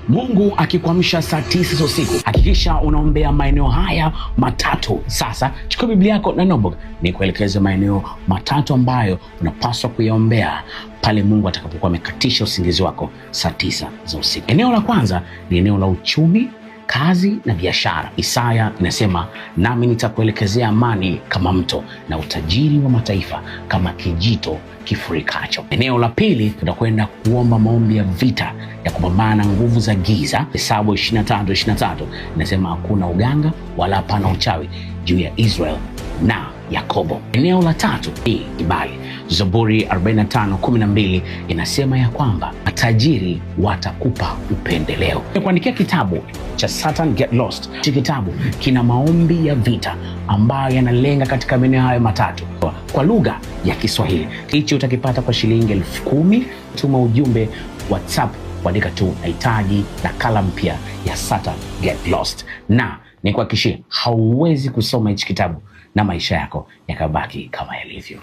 Mungu akikuamsha saa 9 za usiku, hakikisha unaombea maeneo haya matatu. Sasa chukua Biblia yako na notebook, ni kuelekeza maeneo matatu ambayo unapaswa kuyaombea pale Mungu atakapokuwa amekatisha usingizi wako saa 9 za usiku. Eneo la kwanza ni eneo la uchumi, kazi na biashara. Isaya inasema, nami nitakuelekezea amani kama mto na utajiri wa mataifa kama kijito kifurikacho. Eneo la pili, tutakwenda kuomba maombi ya vita ya kupambana na nguvu za giza. Hesabu 23:23 inasema, hakuna uganga wala hapana uchawi juu ya Israel na Yakobo. Eneo la tatu ni kibali. Zaburi 45:12 inasema ya kwamba matajiri watakupa upendeleo. Kuandikia kitabu cha Satan Get Lost. Hiki kitabu kina maombi ya vita ambayo yanalenga katika maeneo hayo matatu kwa lugha ya Kiswahili. Hichi utakipata kwa shilingi 10,000. Tuma ujumbe WhatsApp, kuandika tu nahitaji nakala mpya ya Satan Get Lost, na nikuhakikishie hauwezi kusoma hichi kitabu na maisha yako yakabaki kama yalivyo.